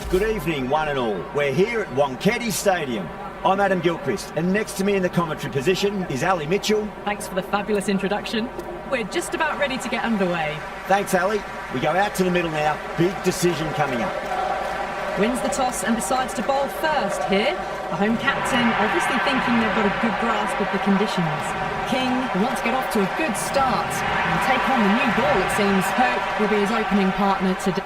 Good evening, one and all. We're here at Wankhede Stadium. I'm Adam Gilchrist, and next to me in the commentary position is Ali Mitchell. Thanks for the fabulous introduction. We're just about ready to get underway. Thanks, Ali. We go out to the middle now. Big decision coming up. Wins the toss and decides to bowl first here. The home captain obviously thinking they've got a good grasp of the conditions. King wants to get off to a good start and take on the new ball, it seems. Hope will be his opening partner today.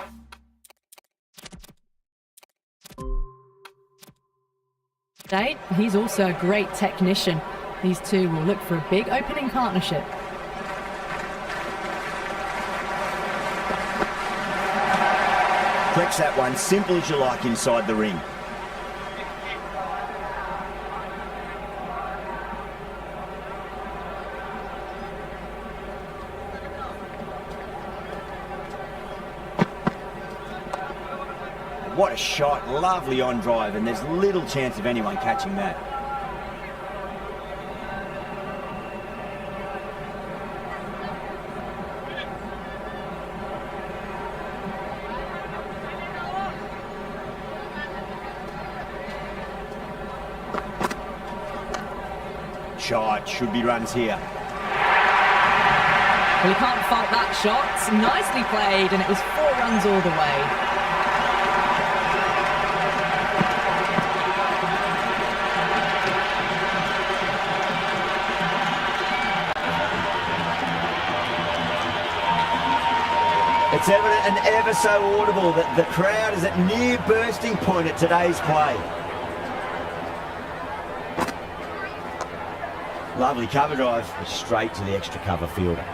He's also a great technician. These two will look for a big opening partnership. Flex that one, simple as you like inside the ring. What a shot, lovely on drive, and there's little chance of anyone catching that. Shot, should be runs here. Well, you can't fault that shot. Nicely played, and it was 4 runs all the way. It's evident and ever so audible that the crowd is at near bursting point at today's play. Lovely cover drive, straight to the extra cover fielder.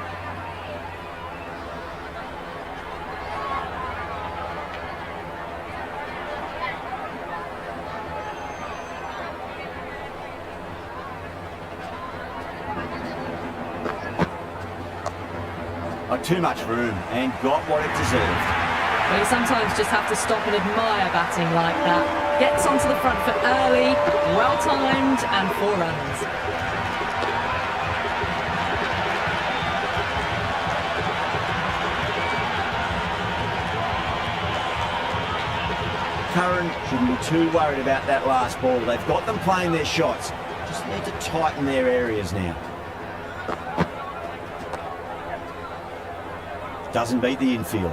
Too much room and got what it deserved. Well, you sometimes just have to stop and admire batting like that. Gets onto the front foot early, well timed, and 4 runs. Curran shouldn't be too worried about that last ball. They've got them playing their shots. Just need to tighten their areas now. Doesn't beat the infield.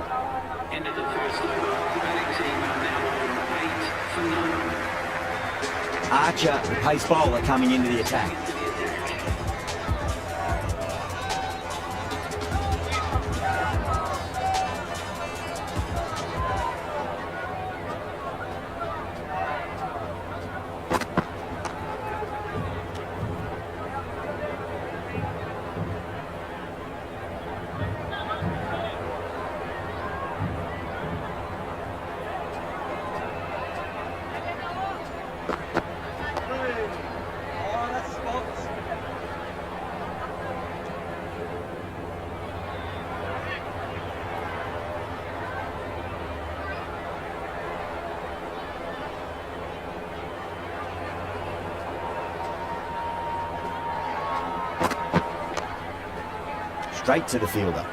End of the first over. Batting team are now on 8 for 9. Archer, the pace bowler, coming into the attack. Straight to the fielder.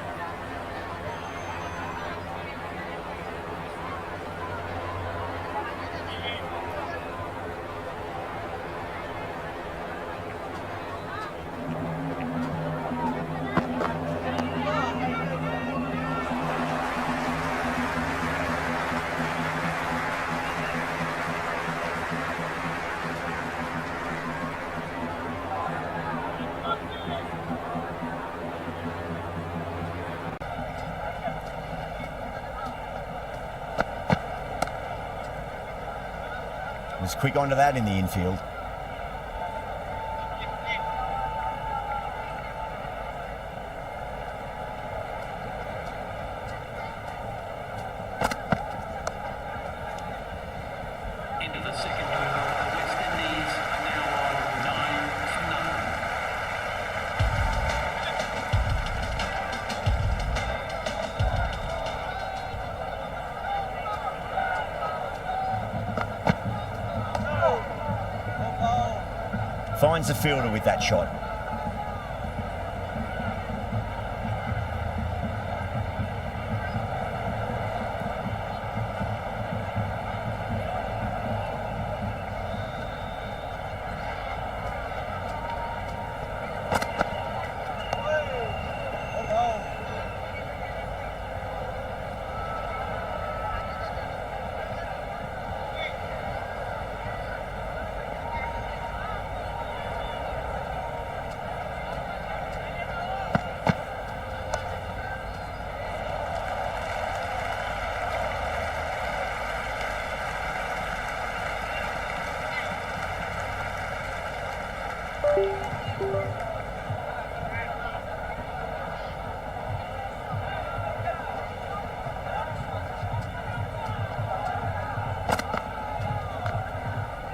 Was quick onto that in the infield. Into the second over. The West Indies are now on 9 for 9. Finds the fielder with that shot.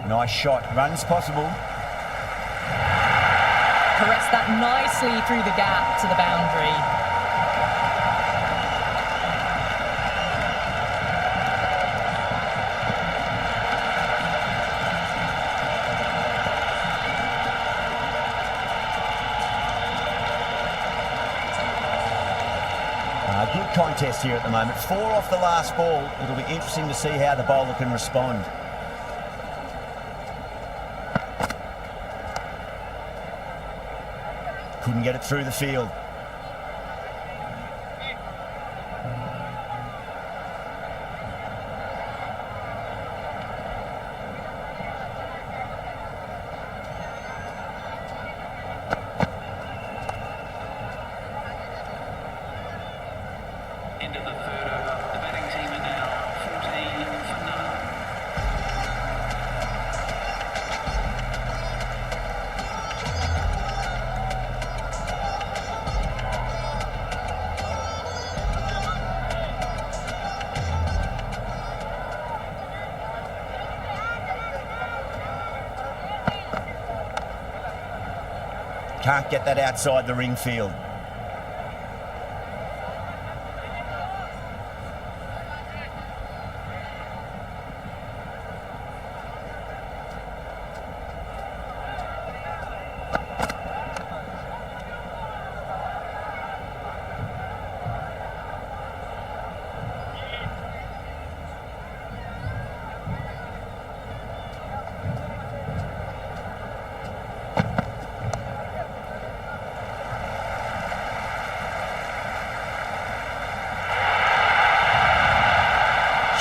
Nice shot. Runs possible. Caressed that nicely through the gap to the boundary. Good contest here at the moment. 4 off the last ball. It'll be interesting to see how the bowler can respond. Couldn't get it through the field. Into the third over. The batting team are now 14 for none. Can't get that outside the ring field.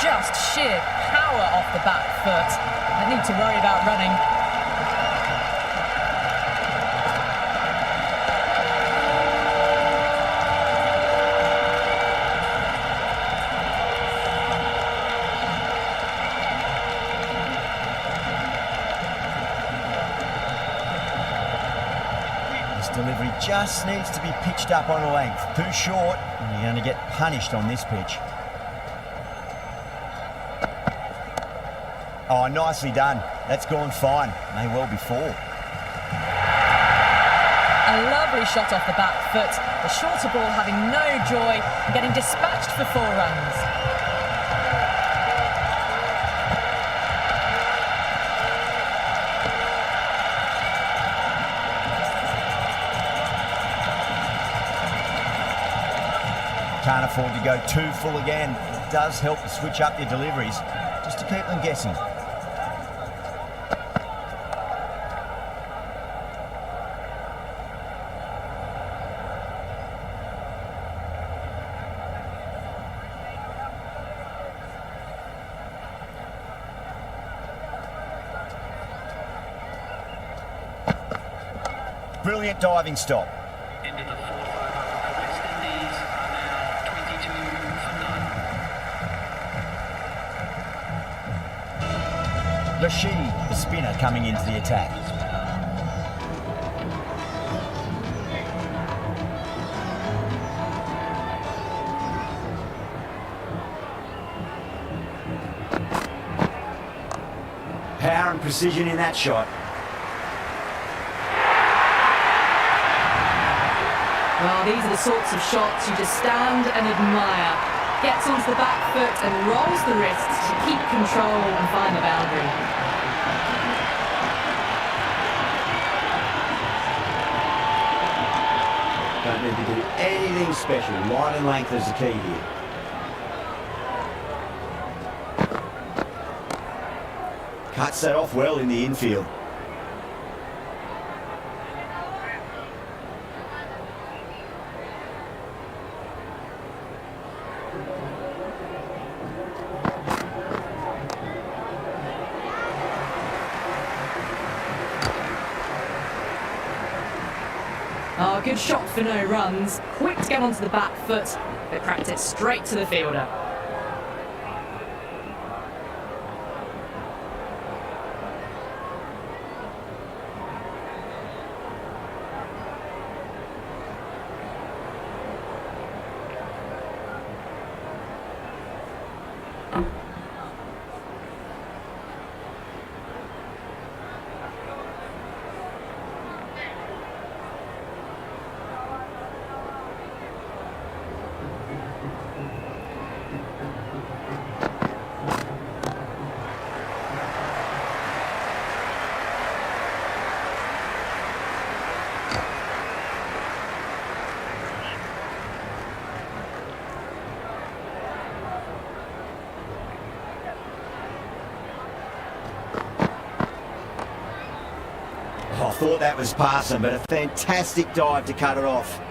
Just sheer power off the back foot. I need to worry about running. This delivery just needs to be pitched up on a length. Too short, and you're going to get punished on this pitch. Oh, nicely done. That's gone fine. May well be 4. A lovely shot off the back foot. The shorter ball having no joy and getting dispatched for 4 runs. Can't afford to go too full again. It does help to switch up your deliveries, just to keep them guessing. Brilliant diving stop. Into the fourth over. The West Indies are now 22 for none. Rashid, the spinner, coming into the attack. Power and precision in that shot. Well, these are the sorts of shots you just stand and admire. Gets onto the back foot and rolls the wrists to keep control and find the boundary. Don't need to do anything special. Line and length is the key here. Cuts that off well in the infield. Oh, good shot for no runs. Quick to get onto the back foot, but cracked it straight to the fielder. thought that was passing, but a fantastic dive to cut it off.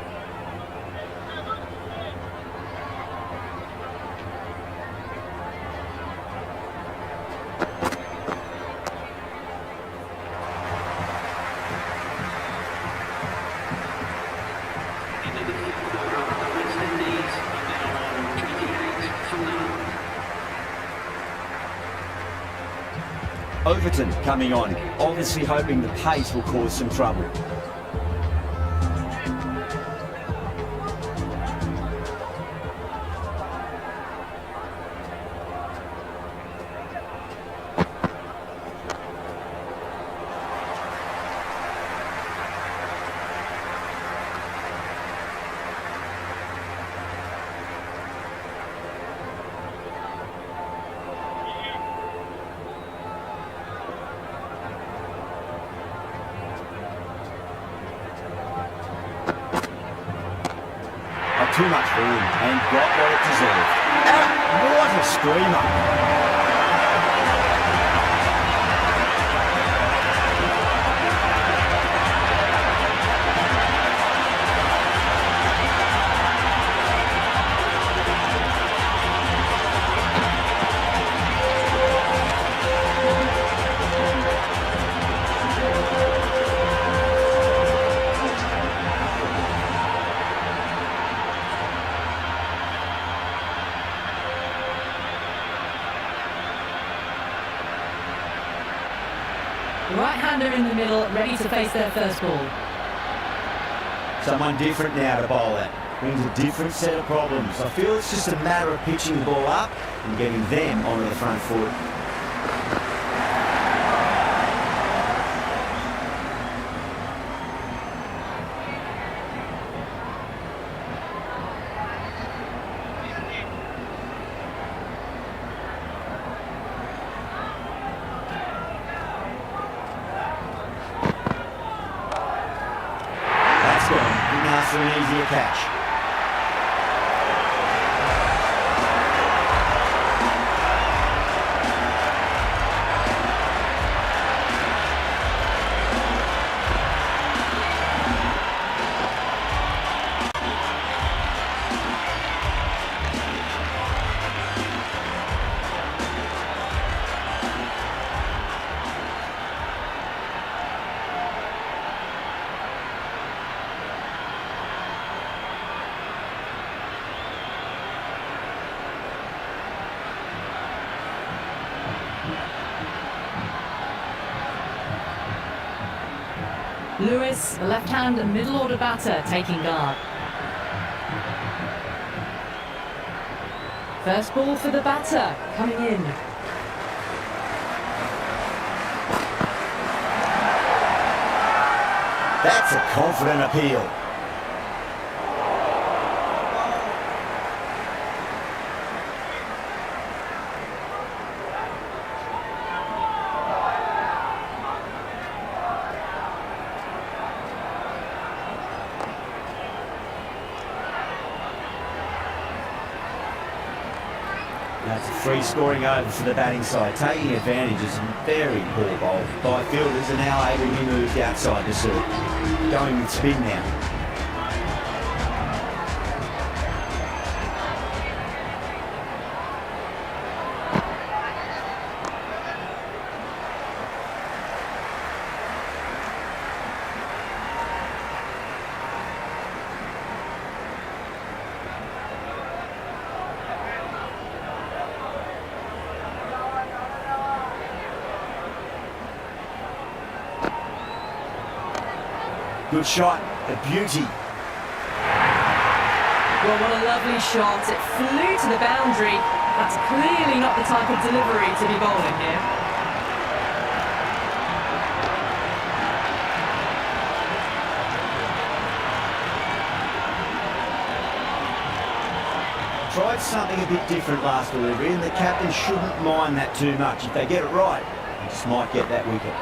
Into the fifth quarter, the West Indies are now on 28 for none. Overton coming on, obviously hoping the pace will cause some trouble. Too much for him and got what it deserved. What a screamer! Right-hander in the middle, ready to face their first ball. Someone different now to bowl at. Brings a different set of problems. I feel it's just a matter of pitching the ball up and getting them onto the front foot. For an easier catch. Lewis, the left-hand and middle-order batter, taking guard. First ball for the batter, coming in. That's a confident appeal. That's a free scoring over for the batting side, taking advantage of some very poor bowl by fielders and now able to be moved outside the circle. Going with spin now. Good shot, a beauty. Well, what a lovely shot. It flew to the boundary. That's clearly not the type of delivery to be bowling here. Tried something a bit different last delivery, and the captain shouldn't mind that too much. If they get it right, they just might get that wicket.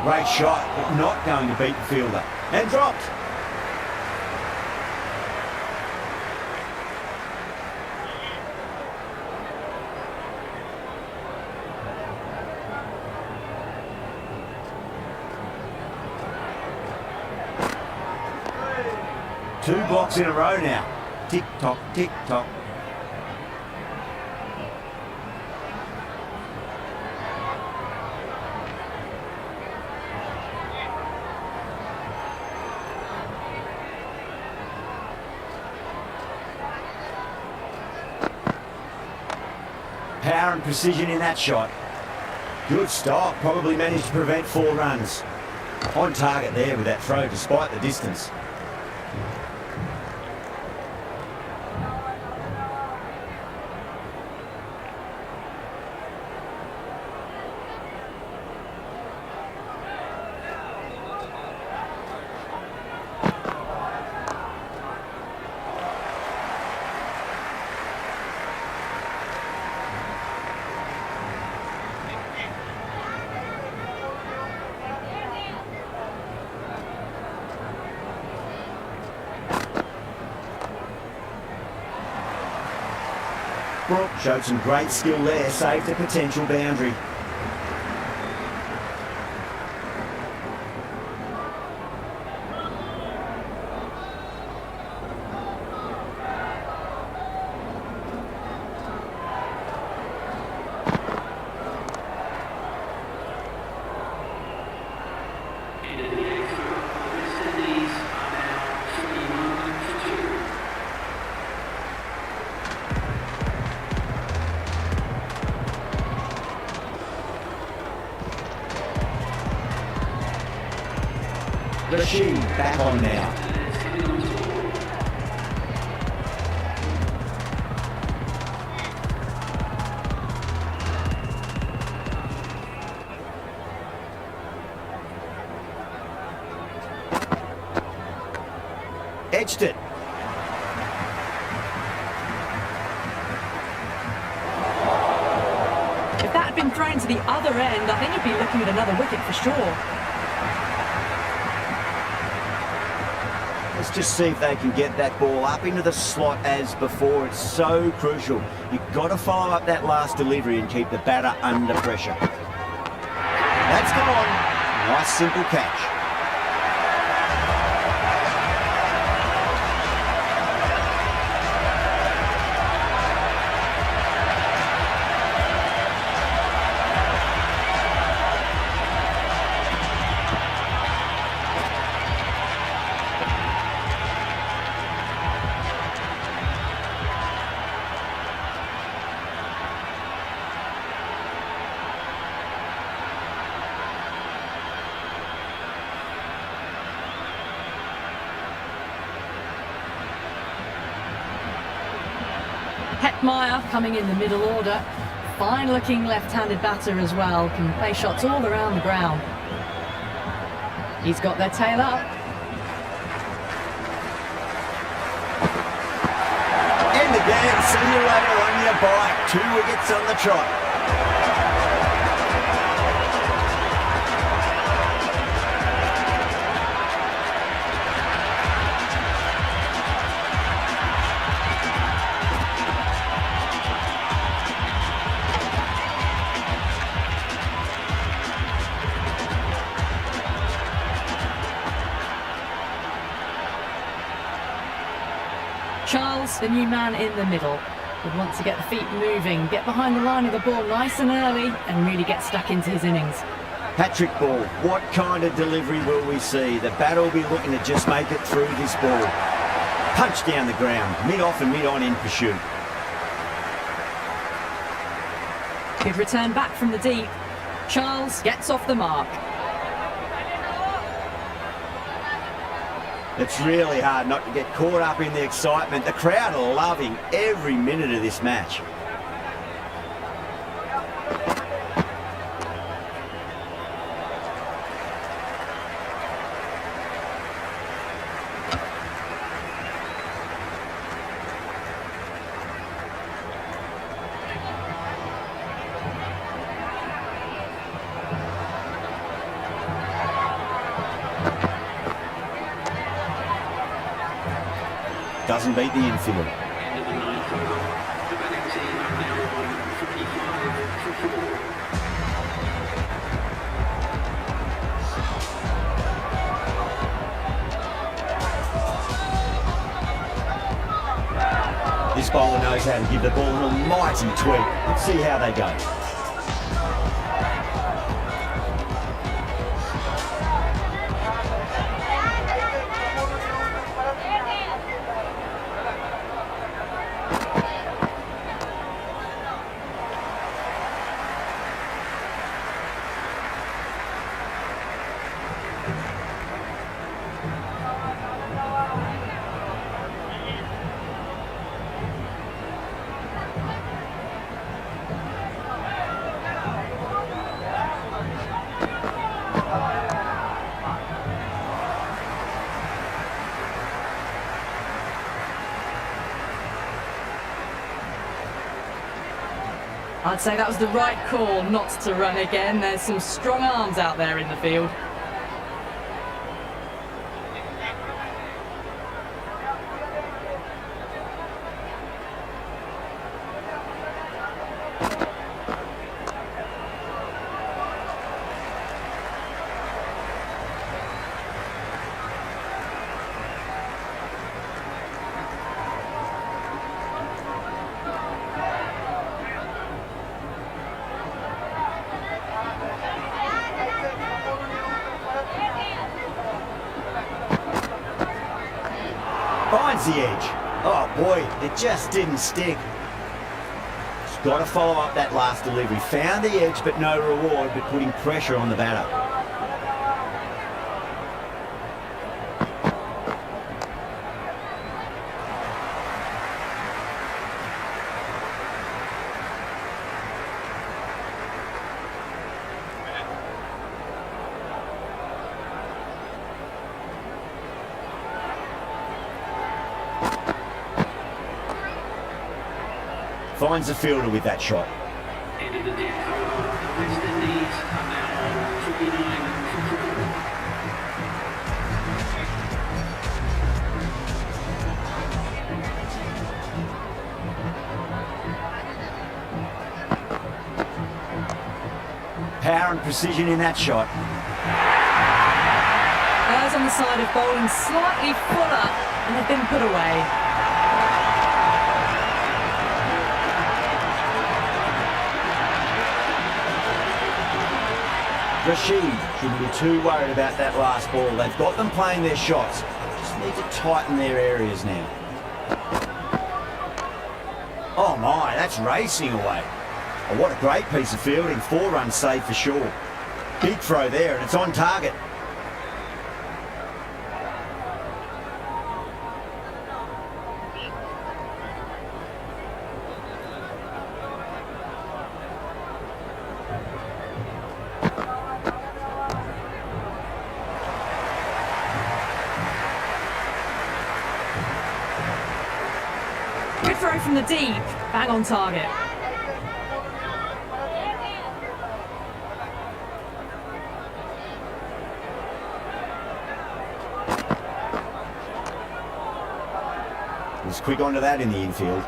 Great shot, but not going to beat the fielder. And dropped. Two blocks in a row now. Tick-tock, tick-tock. Power and precision in that shot. Good stop, probably managed to prevent 4 runs. On target there with that throw despite the distance. Brook showed some great skill there, saved a potential boundary. Rashid back on now. Edged it. If that had been thrown to the other end, I think you'd be looking at another wicket for sure. Let's just see if they can get that ball up into the slot as before. It's so crucial. You've got to follow up that last delivery and keep the batter under pressure. That's gone. Nice simple catch. Hetmeyer coming in the middle order. Fine looking left-handed batter as well. Can play shots all around the ground. He's got their tail up. End again. See you later on your bike. 2 wickets on the trot. Charles, the new man in the middle, would want to get the feet moving, get behind the line of the ball nice and early and really get stuck into his innings. Hat-trick ball. What kind of delivery will we see? The batter will be looking to just make it through this ball. Punch down the ground, mid-off and mid-on in pursuit. Good return back from the deep. Charles gets off the mark. It's really hard not to get caught up in the excitement. The crowd are loving every minute of this match. doesn't beat the infield. End of the ninth over. The batting team are now on 45 for 4. This bowler knows how to give the ball an almighty tweak. Let's see how they go. I'd say that was the right call not to run again. There's some strong arms out there in the field. Finds the edge. Oh boy, it just didn't stick. He's got to follow up that last delivery. Found the edge but no reward, but putting pressure on the batter. Finds the fielder with that shot. End of the 10th over. The West Indies are now on 49 for 4. Power and precision in that shot. As on the side of bowling slightly fuller and they've been put away. Rashid shouldn't be too worried about that last ball. They've got them playing their shots. Just need to tighten their areas now. Oh my, that's racing away. Oh, what a great piece of fielding. 4 runs saved for sure. Big throw there and it's on target. Good throw from the deep, bang on target. Was quick onto that in the infield.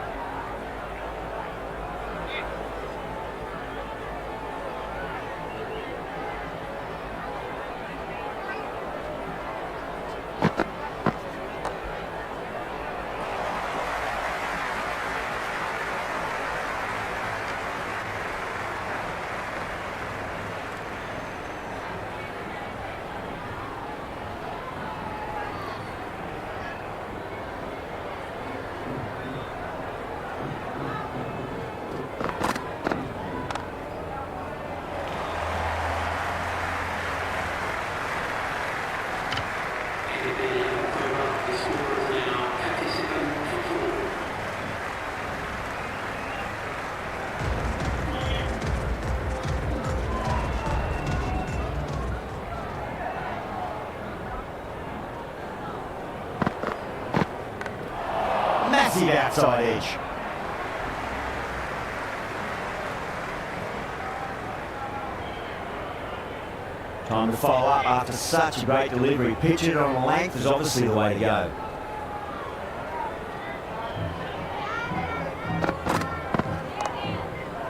Massive outside edge. Time to follow up after such a great delivery. Pitch it on a length is obviously the way to go.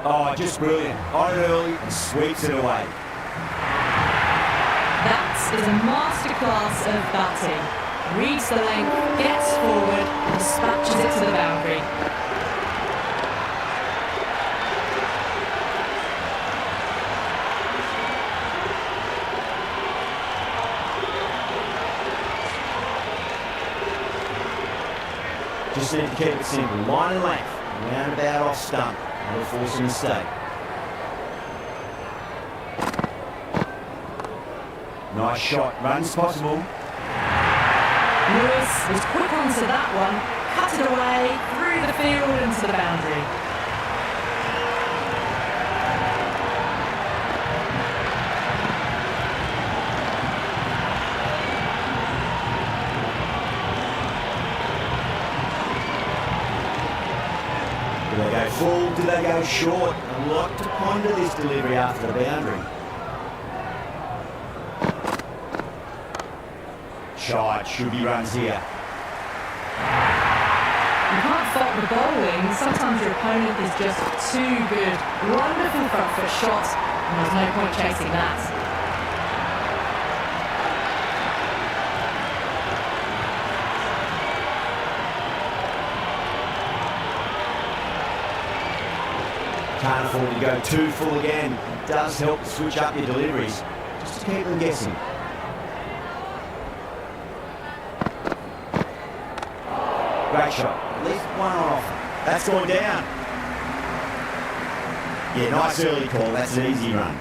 Oh, just brilliant. On early, sweeps it away. That is a masterclass of batting. Reads the length, gets forward, and dispatches it to the boundary. Just need to keep it simple. Line and length, roundabout off stump. That'll force a mistake. Nice shot, runs possible. Lewis was quick onto that one, cut it away, through the field into the boundary. Do they go full? Do they go short? A lot to ponder this delivery after the boundary. Shot, should be runs here. You can't fault the bowling. Sometimes your opponent is just too good. Wonderful front foot shot, and there's no point chasing that. Can't afford to go too full again. It does help to switch up your deliveries, just to keep them guessing. Great shot. At least one on offer. That's gone down. Yeah, nice early call. That's an easy run.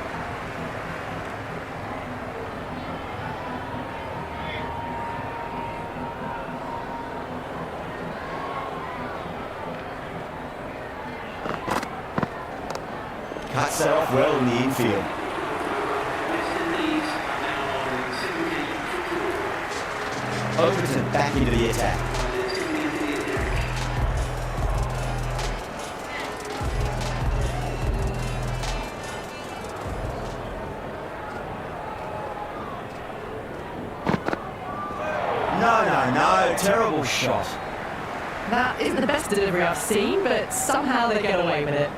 Cuts that off well in the infield. Overton back into the attack. No, terrible shot. That isn't the best delivery I've seen, but somehow they get away with it.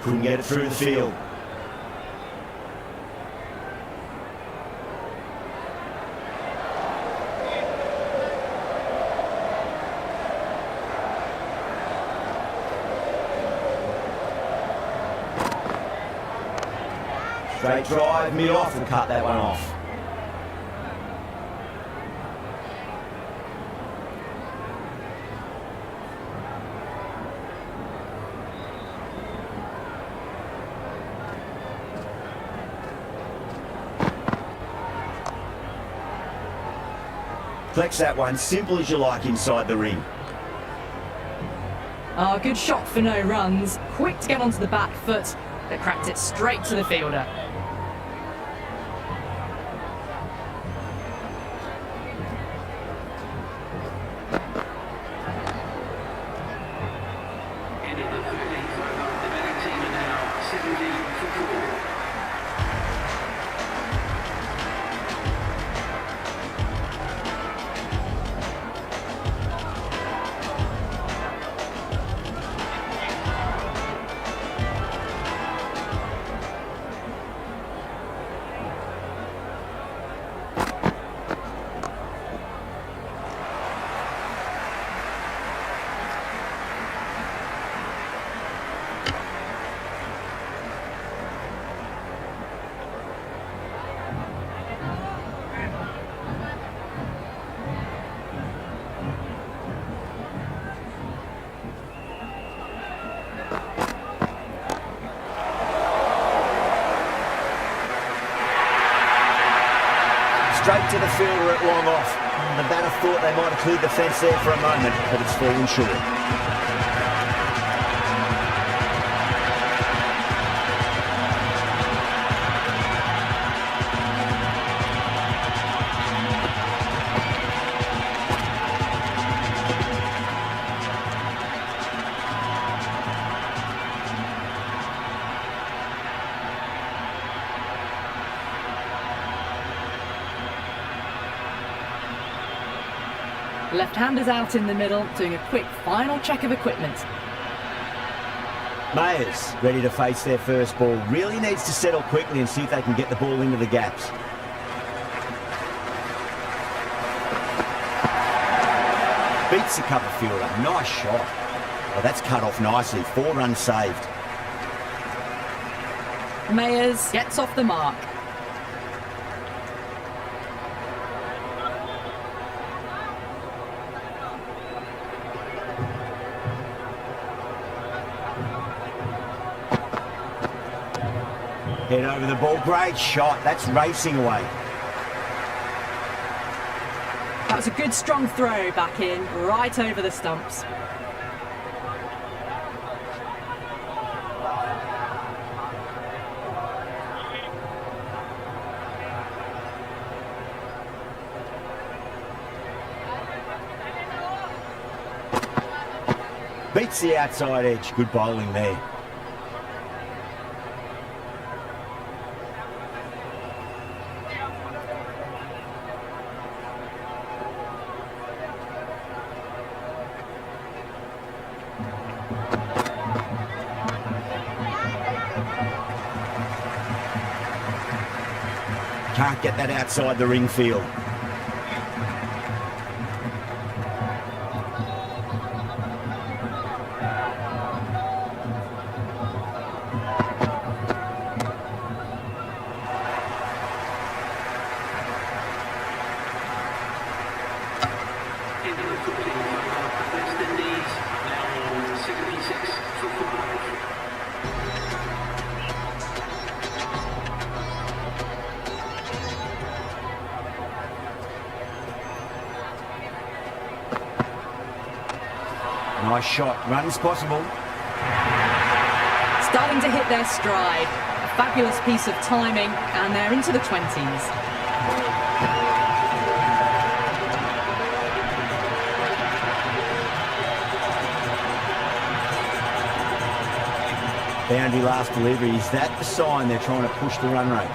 Couldn't get it through the field. Straight drive, mid-off, will cut that one off. Flex that one, simple as you like inside the ring. Oh, good shot for no runs. Quick to get onto the back foot, but cracked it straight to the fielder. End of the 13th over. The betting team are now 17 for 4. Straight to the fielder at long off. The batter thought they might have cleared the fence there for a moment, but it's fallen short. Left-handers out in the middle, doing a quick final check of equipment. Mayers ready to face their first ball. Really needs to settle quickly and see if they can get the ball into the gaps. Beats the cover fielder. Nice shot. Oh, that's cut off nicely. 4 runs saved. Mayers gets off the mark. Head over the ball. Great shot. That's racing away. That was a good strong throw back in, right over the stumps. Beats the outside edge. Good bowling there. Can't get that outside the ring field. Into the 14th over, West Indies now on 76 for 5. Nice shot. Runs possible. Starting to hit their stride. A fabulous piece of timing, and they're into the 20s. Boundary last delivery. Is that the sign they're trying to push the run rate?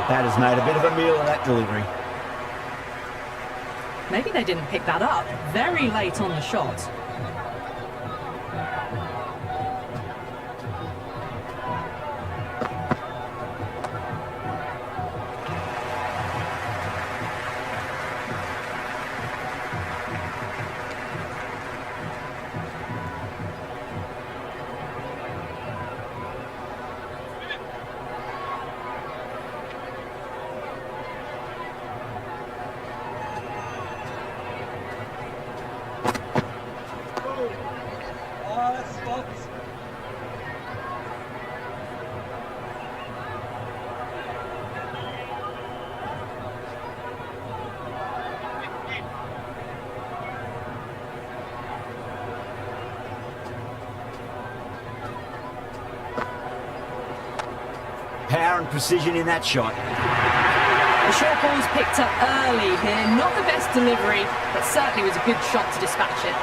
Batter's made a bit of a meal of that delivery. Maybe they didn't pick that up. Very late on the shot. Power and precision in that shot. The short ball's picked up early here. Not the best delivery, but certainly was a good shot to dispatch it.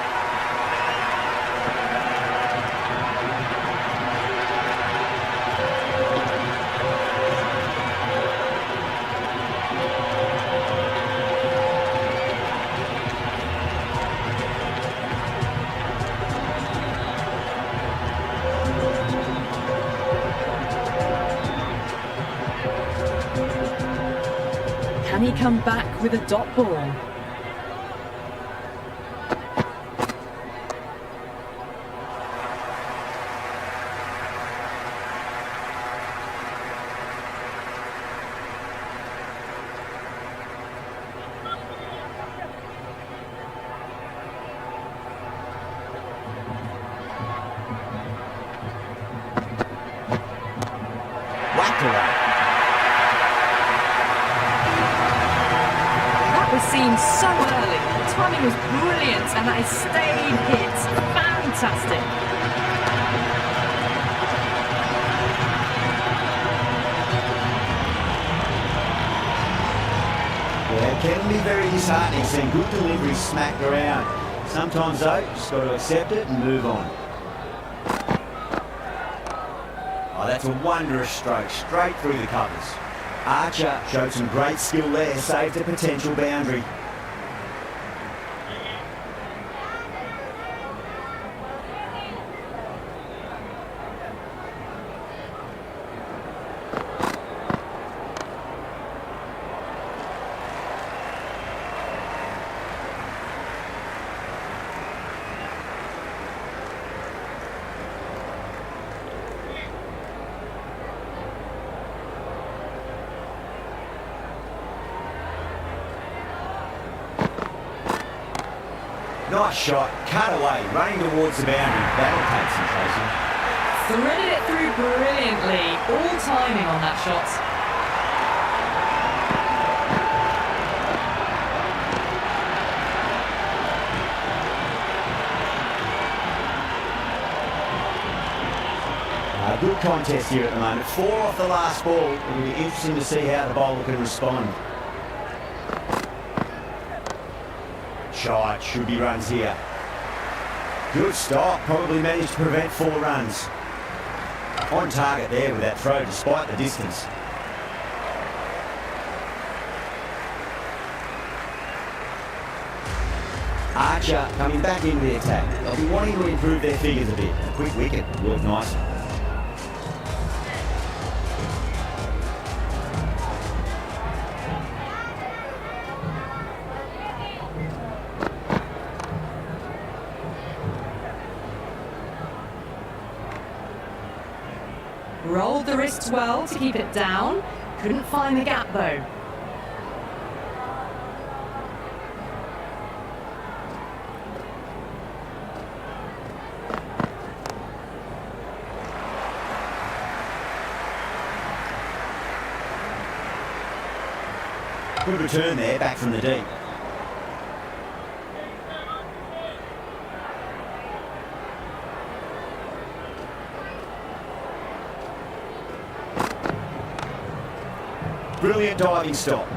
Can he come back with a dot ball? Whacked away. That was seen timing was brilliant, and that is stayed hit. Fantastic. Yeah, it can be very disheartening seeing good deliveries smacked around. Sometimes though, just got to accept it and move on. Oh, that's a wondrous stroke, straight through the covers. Archer showed some great skill there, saved a potential boundary. Nice shot, cut away, running towards the boundary. That'll take some chasing. Threaded it through brilliantly. All timing on that shot. Good contest here at the moment. 4 off the last ball. It'll be interesting to see how the bowler can respond. Shot, should be runs here. Good stop, probably managed to prevent 4 runs. On target there with that throw despite the distance. Archer coming back into the attack. They'll be wanting to improve their figures a bit. A quick wicket worked nicely. Rolled the wrists well to keep it down. Couldn't find the gap though. Good return there, back from the deep. Brilliant diving stop.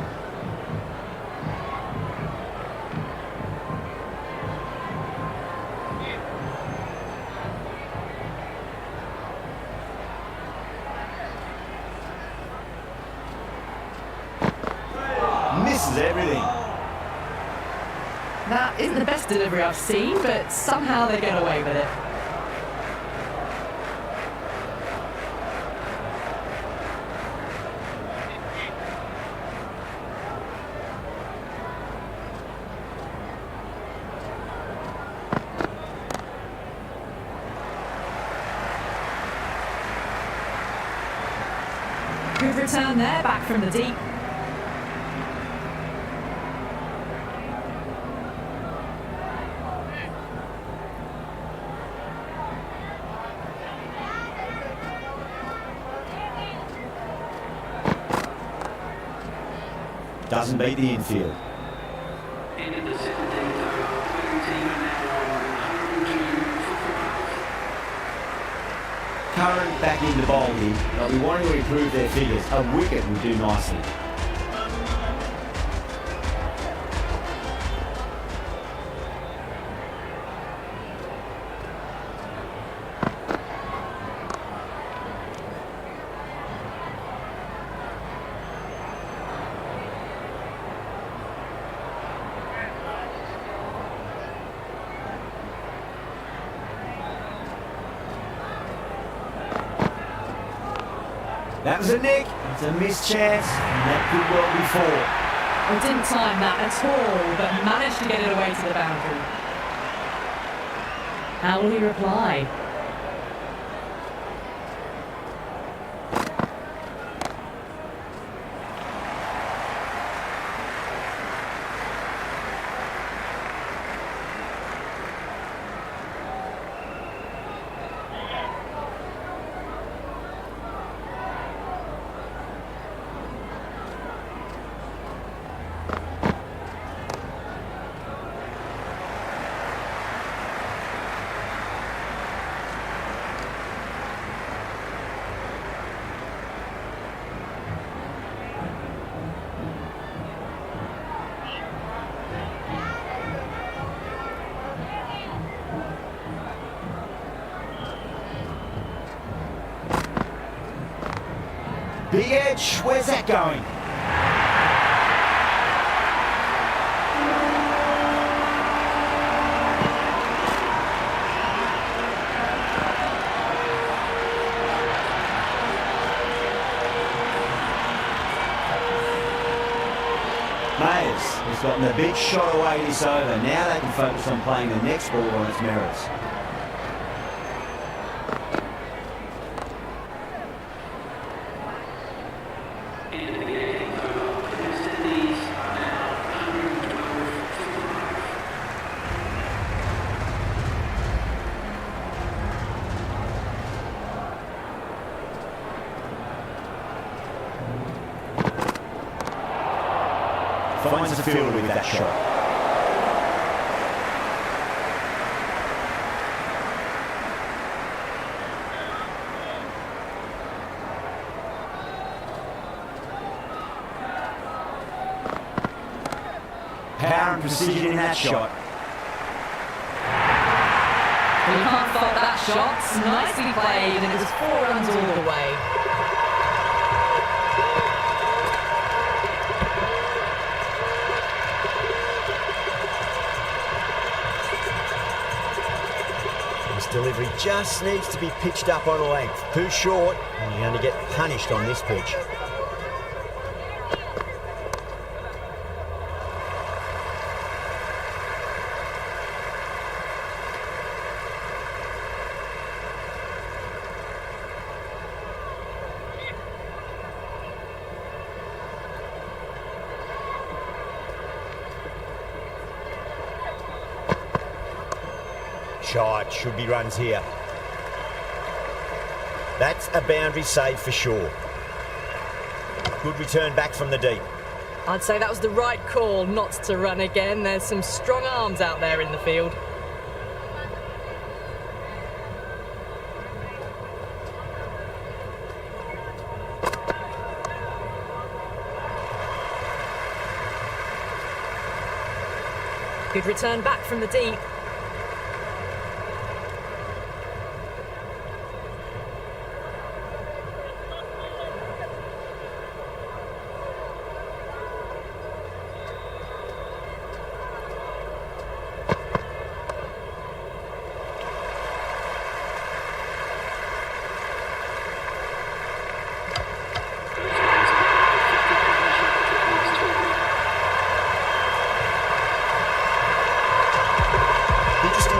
Misses everything. That isn't the best delivery I've seen, but somehow they get away with it. Good return there, back from the deep. Doesn't beat the infield. Ended the 17th over. Winning team are now on 102 for 5. Curran back into bowling. They'll be wanting to improve their figures. A wicket will do nicely. That was a nick. It's a missed chance, and that could well be 4. I didn't time that at all, but managed to get it away to the boundary. How will he reply? Big edge, where's that going? Mayers has gotten the big shot away this over. Now they can focus on playing the next ball on its merits. Finds the fielder with that shot. Power and precision in that shot. You can't fault that shot. Nicely played, and it was 4 runs all the way. Delivery just needs to be pitched up on length. Too short, and you're going to get punished on this pitch. Shot, should be runs here. That's a boundary save for sure. Good return back from the deep. I'd say that was the right call not to run again. There's some strong arms out there in the field. Good return back from the deep.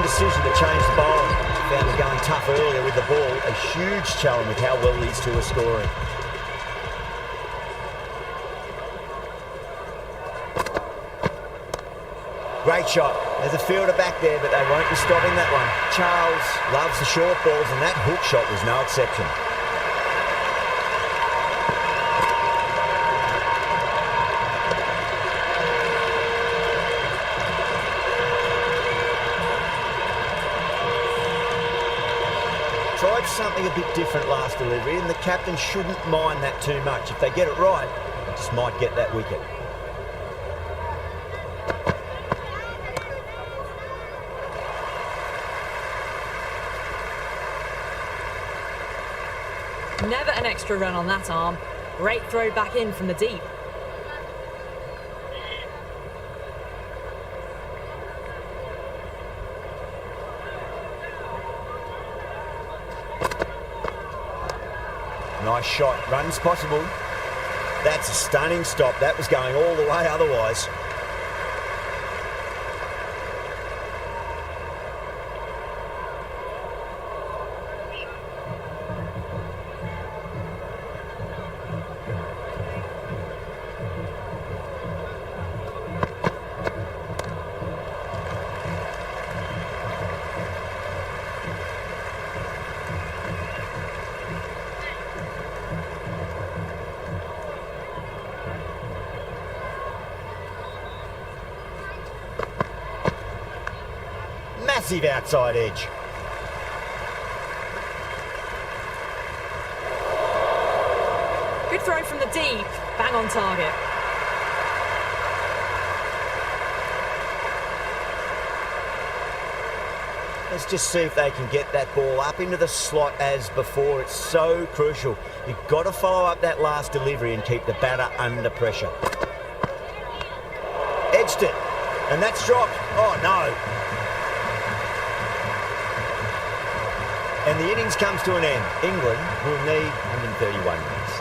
Decision to change the bowling. Found him going tough earlier with the ball. A huge challenge with how well these two are scoring. Great shot. There's a fielder back there, but they won't be stopping that one. Charles loves the short balls, and that hook shot was no exception. Tried something a bit different last delivery, and the captain shouldn't mind that too much. If they get it right, they just might get that wicket. Never an extra run on that arm. Great throw back in from the deep. Nice shot. Runs possible. That's a stunning stop. That was going all the way otherwise. Massive outside edge. Good throw from the deep. Bang on target. Let's just see if they can get that ball up into the slot as before. It's so crucial. You've got to follow up that last delivery and keep the batter under pressure. Edged it, and that's dropped. Oh no. And the innings comes to an end. England will need 131 runs.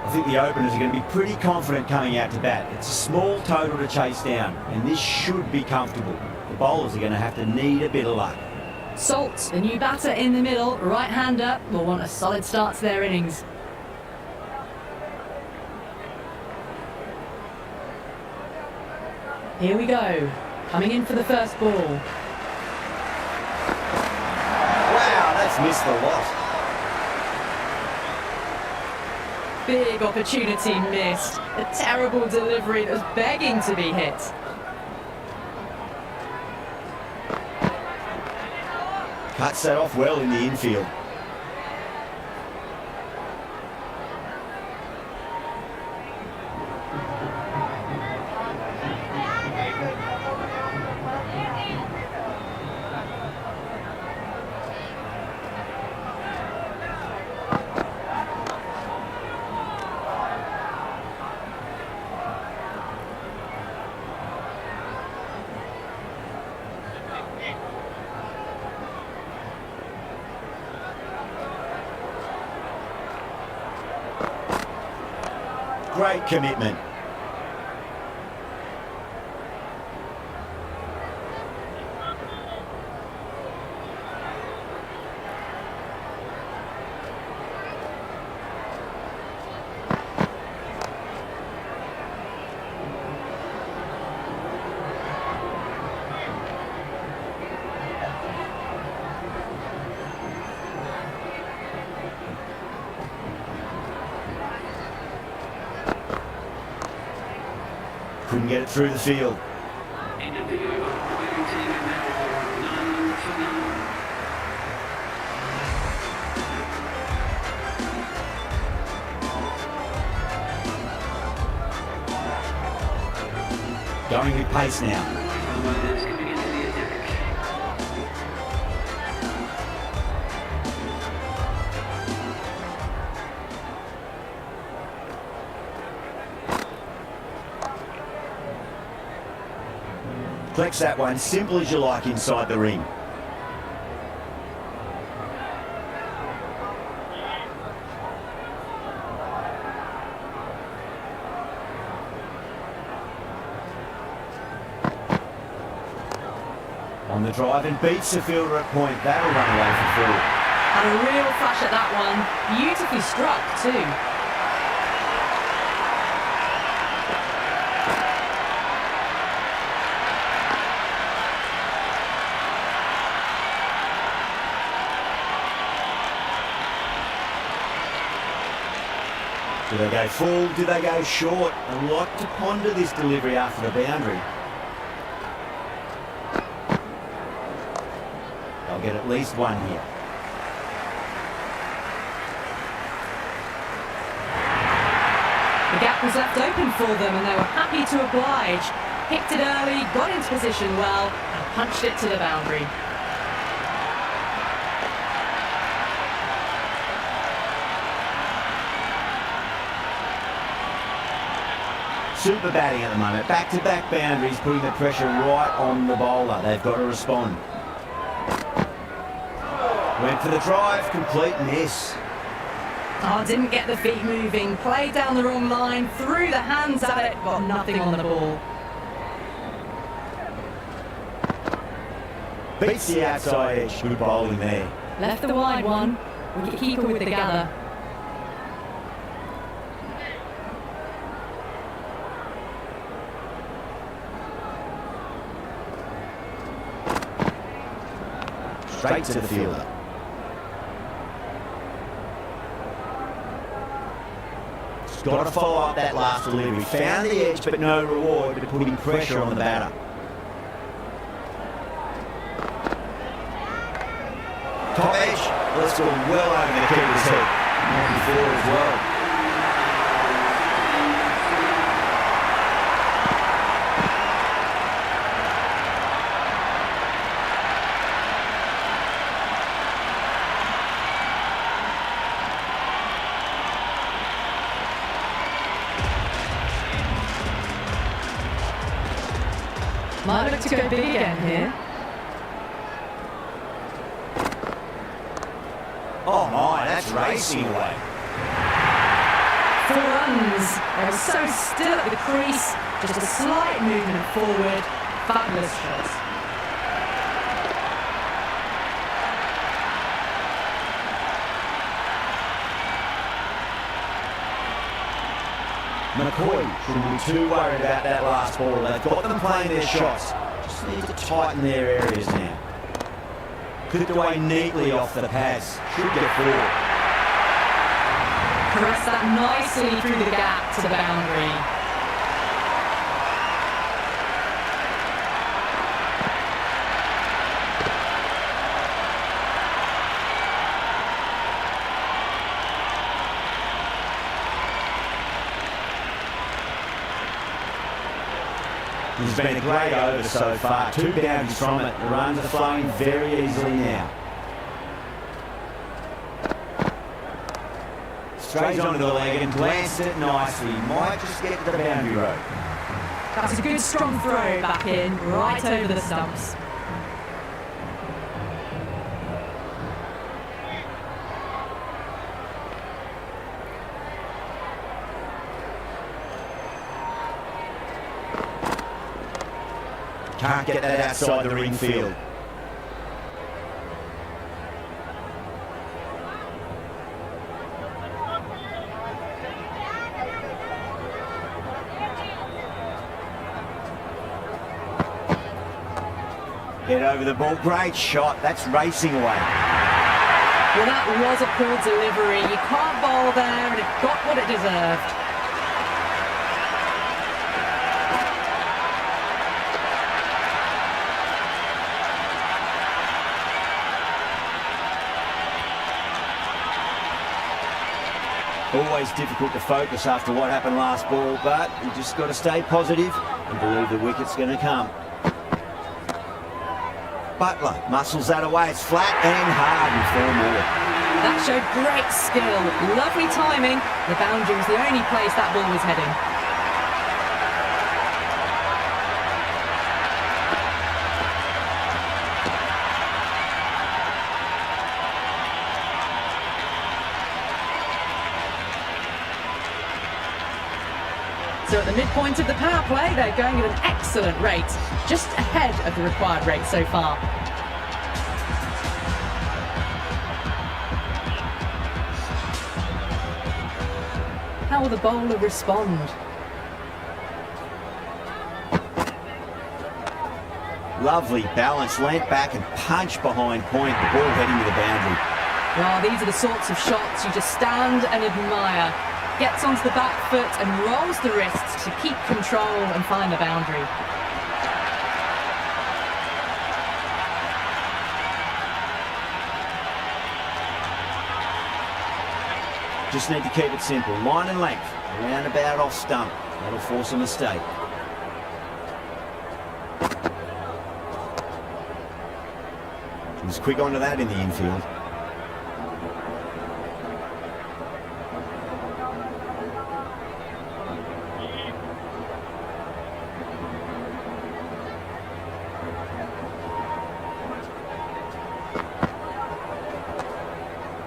I think the openers are going to be pretty confident coming out to bat. It's a small total to chase down, and this should be comfortable. The bowlers are going to have to need a bit of luck. Salt, the new batter in the middle, right-hander, will want a solid start to their innings. Here we go, coming in for the first ball. Wow, that's missed the lot. Big opportunity missed. A terrible delivery that was begging to be hit. Cuts that off well in the infield. Great commitment. Couldn't get it through the field. End of the over. Batting team are now on 9 for 9. Going with pace now. Promoters coming into the attack. Flex that one, simple as you like inside the ring. On the drive and beats the fielder at point. That'll run away for full. And a real flash at that one. Beautifully struck too. Do they go full? Do they go short? A lot to ponder this delivery after the boundary. They'll get at least one here. The gap was left open for them and they were happy to oblige. Picked it early, got into position well and punched it to the boundary. Super batting at the moment. Back-to-back boundaries, putting the pressure right on the bowler. They've got to respond. Went for the drive, complete miss. Oh, didn't get the feet moving, played down the wrong line, threw the hands at it, got nothing on the ball. Beats the outside edge. Good bowling there. Left the wide one, wicket-keeper with the gather. Straight to the fielder. Just got to follow up that last delivery. Found the edge, but no reward, but putting pressure on the batter. Top edge. Let's go well over the keeper's head. And before as well. Might look to go big again here. Oh my, that's racing away. 4 runs. They were so still at the crease. Just a slight movement forward. Fabulous shot. McCoy shouldn't be too worried about that last ball. They've got them playing their shots. Just need to tighten their areas now. Clipped away neatly off the pads. Should get forward. Caressed that nicely through the gap to the boundary. It's been a great over so far. 2 boundaries from it. The runs are flowing very easily now. Straight onto the leg and glanced it nicely. Might just get to the boundary road. That's a good strong throw back in, right over the stumps. Can't get that outside the ring field. Get over the ball. Great shot. That's racing away. Well, that was a poor delivery. You can't bowl there, and it got what it deserved. Always difficult to focus after what happened last ball, but you just got to stay positive and believe the wicket's going to come. Butler muscles that away. It's flat and hard and 4 more. That showed great skill, lovely timing. The boundary was the only place that ball was heading. So at the midpoint of the power play, they're going at an excellent rate, just ahead of the required rate so far. How will the bowler respond? Lovely balance, leant back and punch behind point, the ball heading to the boundary. Well, these are the sorts of shots you just stand and admire. Gets onto the back foot and rolls the wrists to keep control and find the boundary. Just need to keep it simple. Line and length, around about off stump. That'll force a mistake. He was quick onto that in the infield.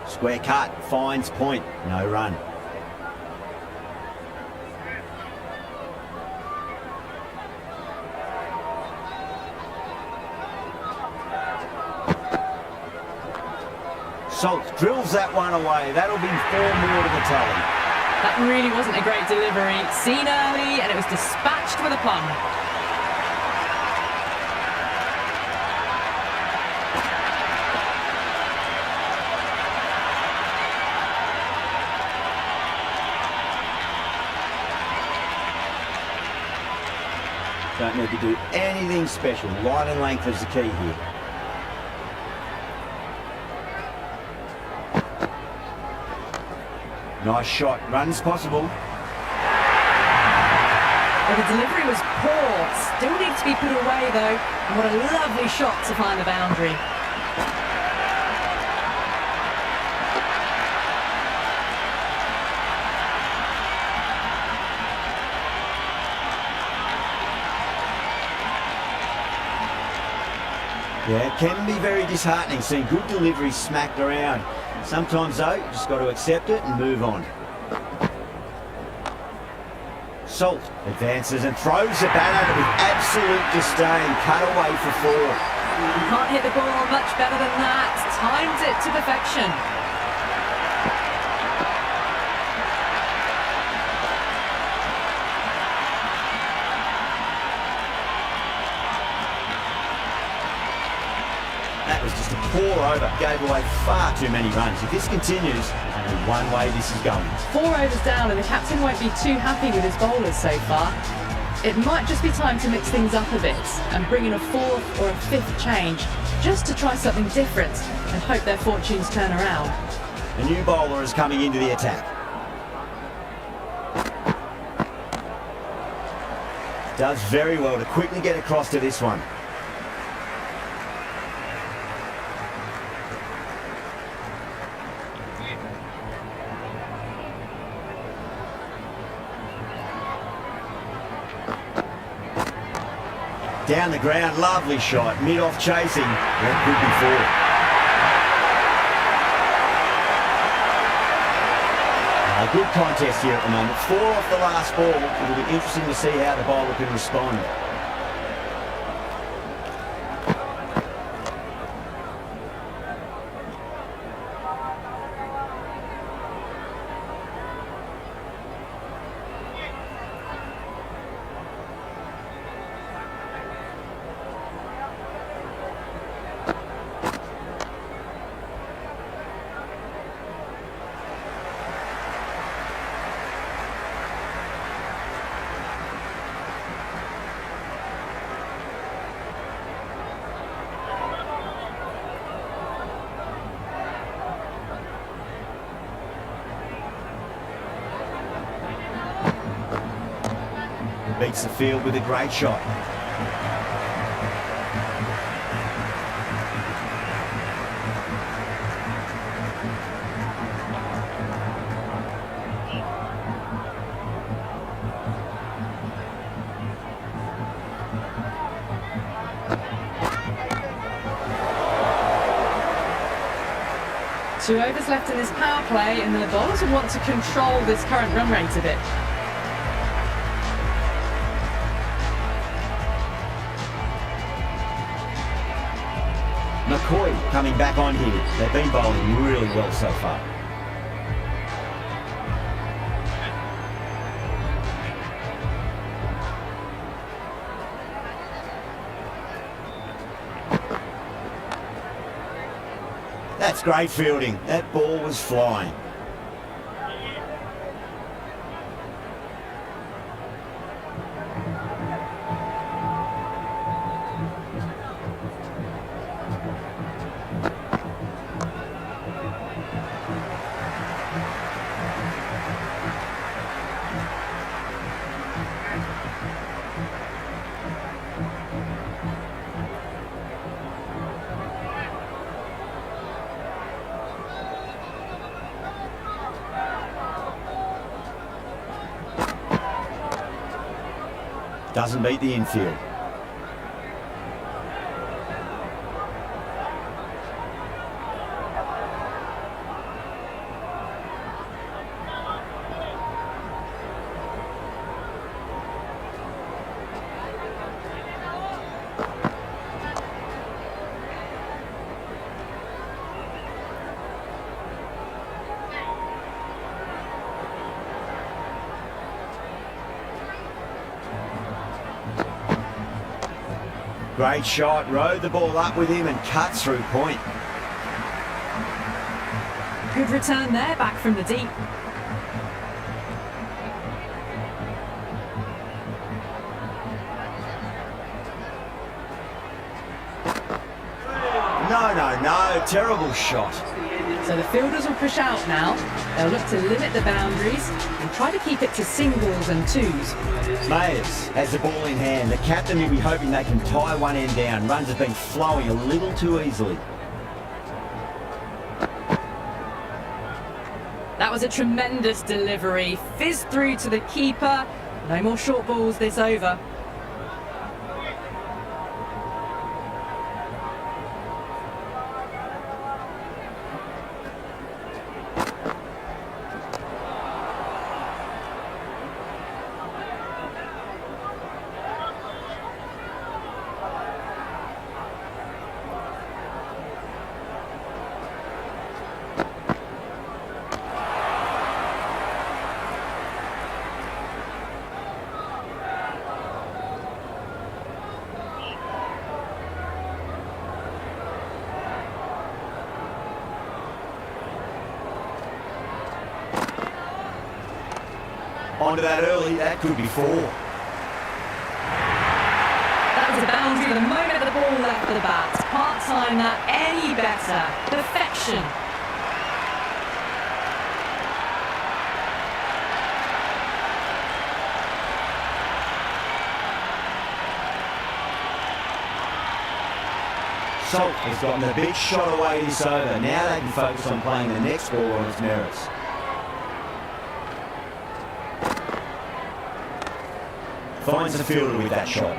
Square cut, finds point, no run. Salt drills that one away. That'll be 4 more to the tally. That really wasn't a great delivery. Seen early and it was dispatched with a plum. Don't need to do anything special. Line and length is the key here. Nice shot. Runs possible. Well, the delivery was poor. Still needs to be put away though. And what a lovely shot to find the boundary. Yeah, it can be very disheartening seeing good delivery smacked around. Sometimes though, you just got to accept it and move on. Salt advances and throws the bat at it with absolute disdain. Cut away for 4. You can't hit the ball much better than that. Timed it to perfection. That was just a poor over. Gave away far too many runs. If this continues, only one way this is going. 4 overs down and the captain won't be too happy with his bowlers so far. It might just be time to mix things up a bit and bring in a 4th or a 5th change just to try something different and hope their fortunes turn around. A new bowler is coming into the attack. Does very well to quickly get across to this one. Down the ground, lovely shot, mid-off chasing, that could be 4. A good contest here at the moment, 4 off the last ball. It'll be interesting to see how the bowler can respond. beats the field with a great shot. Two overs left in this power play, and the bowlers will want to control this current run rate a bit. McCoy coming back on here. They've been bowling really well so far. That's great fielding. That ball was flying. Doesn't beat the infield. Great shot, rode the ball up with him and cut through point. Good return there, back from the deep. No, terrible shot. So the fielders will push out now. They'll look to limit the boundaries and try to keep it to singles and twos. Mayers has the ball in hand. The captain will be hoping they can tie one end down. Runs have been flowing a little too easily. That was a tremendous delivery. Fizzed through to the keeper. No more short balls this over. Onto that early, that could be 4. That was a boundary the moment the ball left the bat. Can't time that any better. Perfection. Salt has gotten a big shot away this over. Now they can focus on playing the next ball on its merits. Finds the fielder with that shot.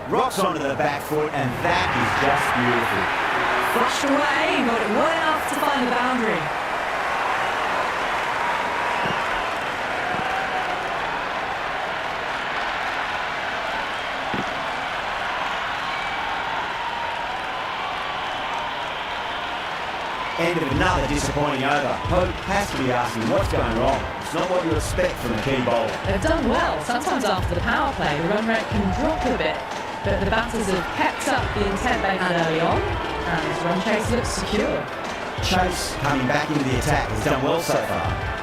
Rocks onto the back foot, and that is just beautiful. Flushed away, got it well enough to find the boundary. End of another disappointing over. Hope has to be asking what's going wrong. It's not what you expect from a key bowler. They've done well. Sometimes after the power play, the run rate can drop a bit, but the batters have kept up the intent they had early on, and his run chase looks secure. Chase, coming back into the attack, has done well so far.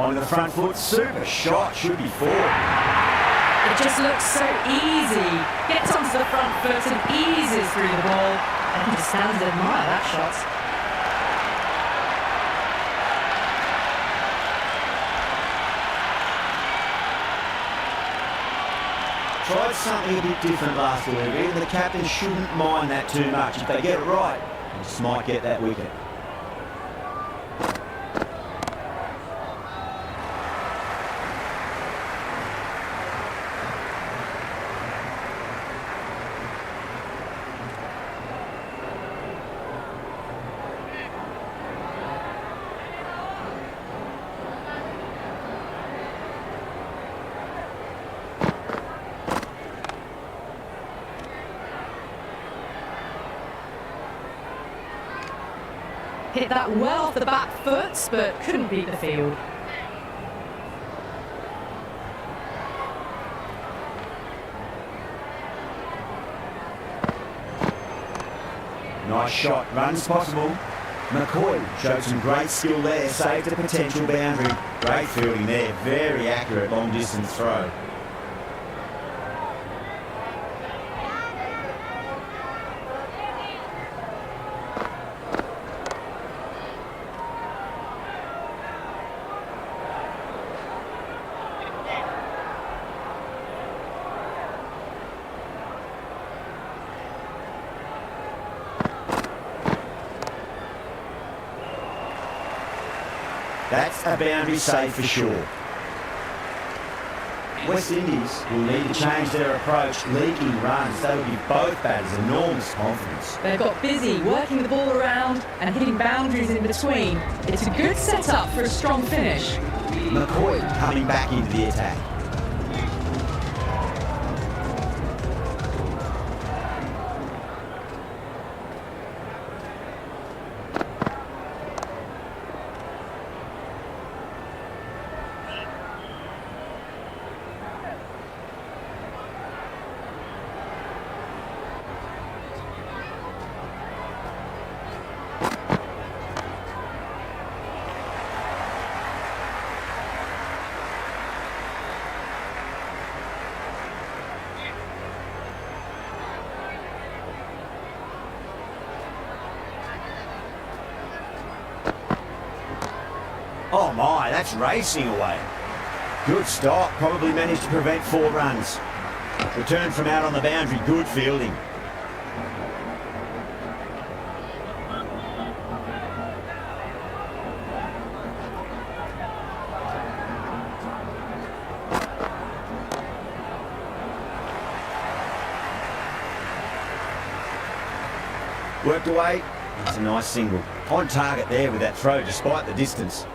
On the front foot, super shot, should be forward. It just looks so easy. Gets onto the front foot and eases through the ball. I can just stand and admire that shot. Tried something a bit different last delivery, and the captain shouldn't mind that too much. If they get it right, they just might get that wicket. Hit that well off the back foot, but couldn't beat the field. Nice shot, runs possible. McCoy showed some great skill there, saved a potential boundary. Great fielding there, very accurate long distance throw. That's a boundary save for sure. West Indies will need to change their approach, leaking runs. That will give both batters enormous confidence. They've got busy working the ball around and hitting boundaries in between. It's a good setup for a strong finish. McCoy coming back into the attack. Oh my, that's racing away. Good stop, probably managed to prevent 4 runs. Return from out on the boundary, good fielding. Worked away, it's a nice single. On target there with that throw despite the distance.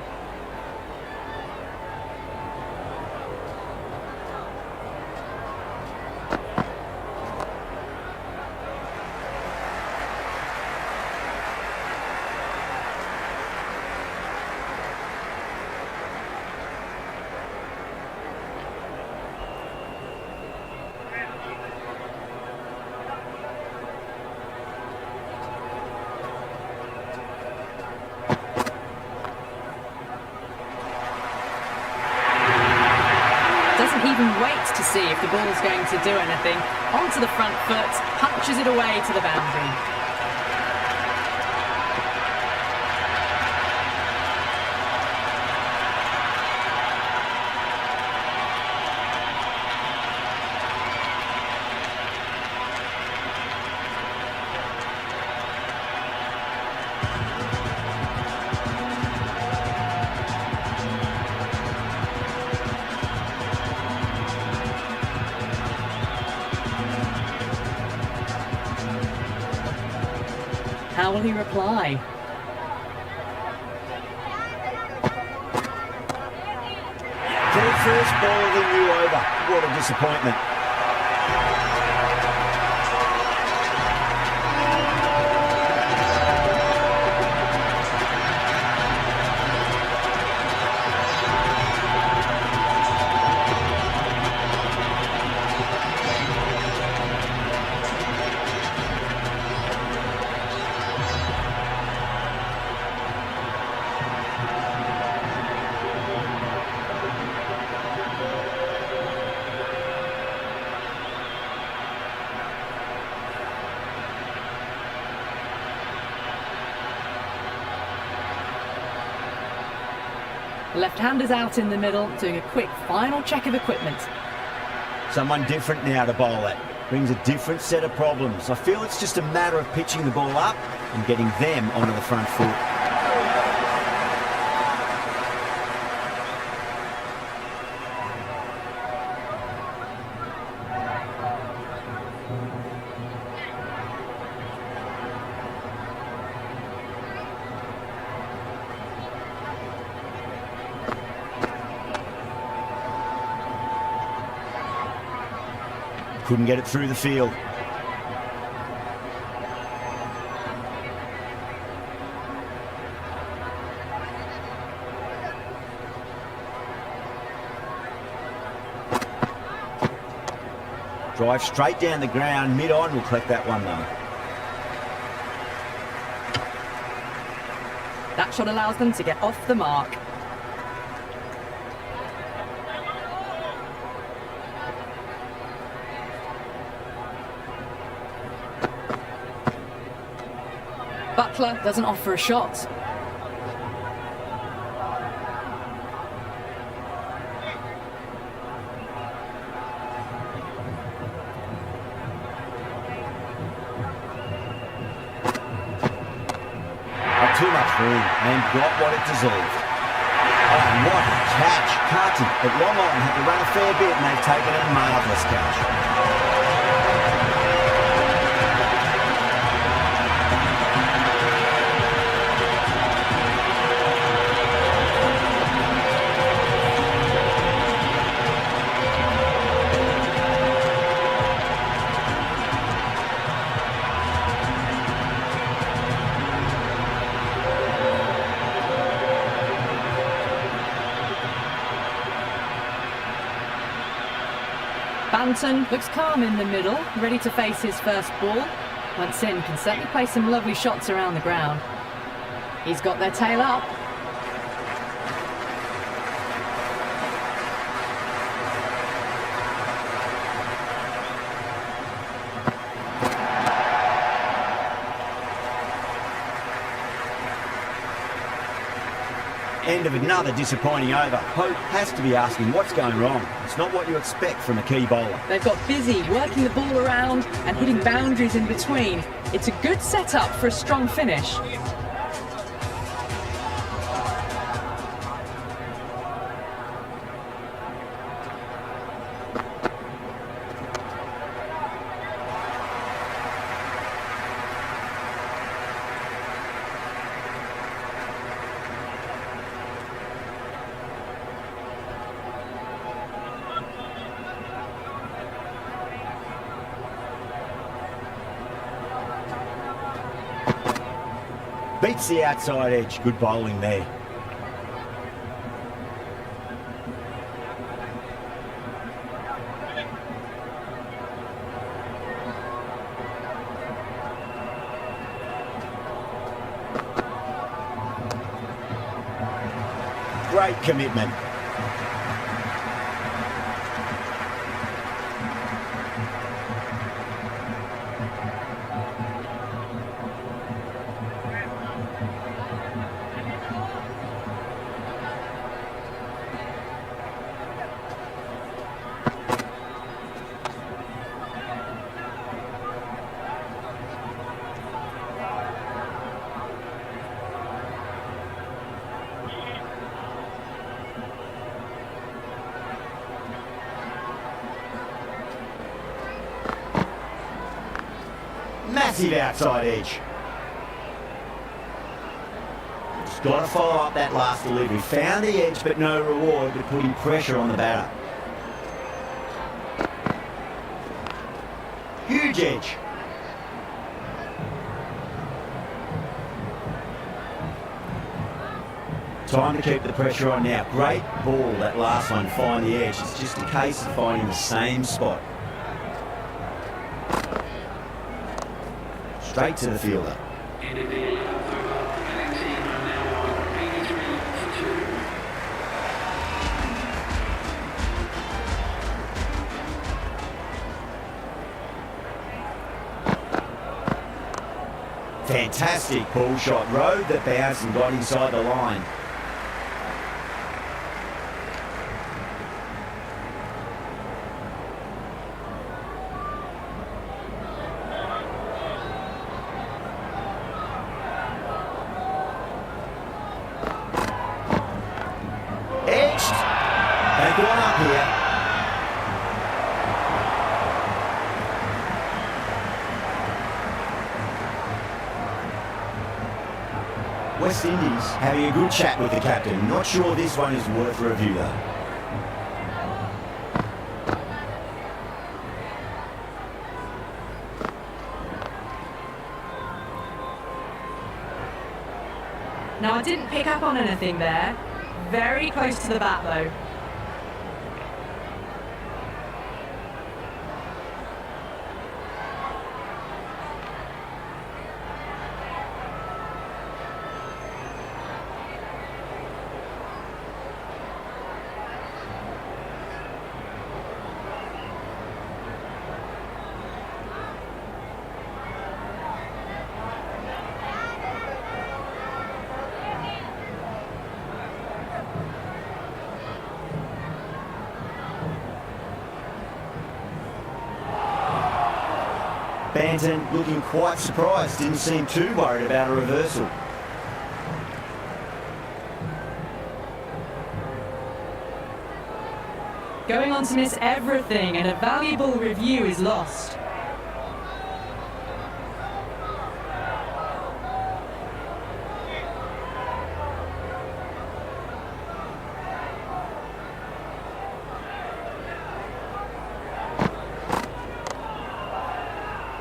Even waits to see if the ball's going to do anything. Onto the front foot, punches it away to the boundary. How will he reply? Dead first ball of the new over. What a disappointment. The left-hander's out in the middle, doing a quick final check of equipment. Someone different now to bowl at. Brings a different set of problems. I feel it's just a matter of pitching the ball up and getting them onto the front foot. Couldn't get it through the field. Drive straight down the ground, mid-on, will collect that one though. That shot allows them to get off the mark. Butler doesn't offer a shot. Too much room and got what it deserved. Oh, what a catch. Carton at long on had to run a fair bit and they've taken a marvellous catch. Banton looks calm in the middle, ready to face his first ball. Once in, can certainly play some lovely shots around the ground. He's got their tail up. End of another disappointing over. Hope has to be asking what's going wrong. It's not what you expect from a key bowler. They've got busy working the ball around and hitting boundaries in between. It's a good setup for a strong finish. Beats the outside edge. Good bowling there. Great commitment. Massive outside edge. got to follow up that last delivery. Found the edge, but no reward, but putting pressure on the batter. Huge edge. Time to keep the pressure on now. Great ball, that last one, find the edge. It's just a case of finding the same spot. Straight to the fielder. End of the 11th over. Batting team are now on 83 for 2. Fantastic pull shot. Rode the bounce and got inside the line. Edged. They've gone up here. West Indies having a good chat with the captain. Not sure this one is worth review though. Now, I didn't pick up on anything there. Very close to the bat, though. Banton looking quite surprised, didn't seem too worried about a reversal. Going on to miss everything, and a valuable review is lost.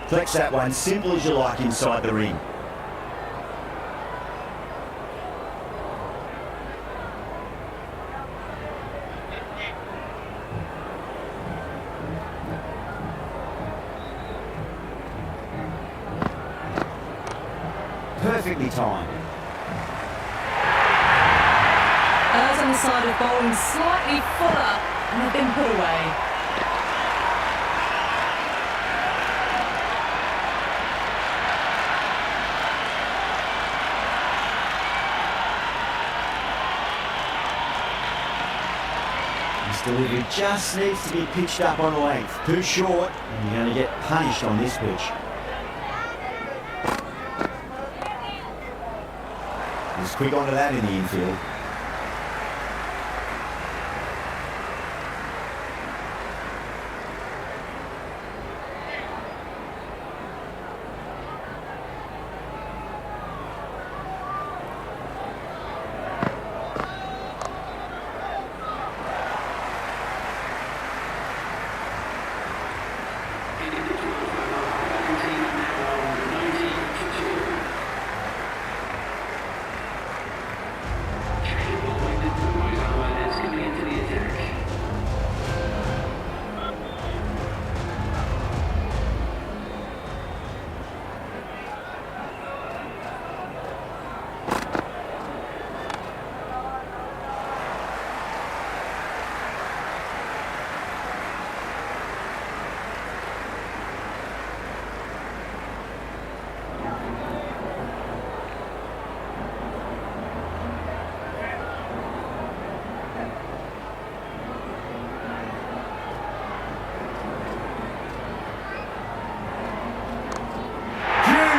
Flex that one, simple as you like inside the ring. Perfectly timed. Errs on the side of bowling slightly fuller, and they've been put away. Delivery just needs to be pitched up on length. Too short, and you're going to get punished on this pitch. He's quick onto that in the infield.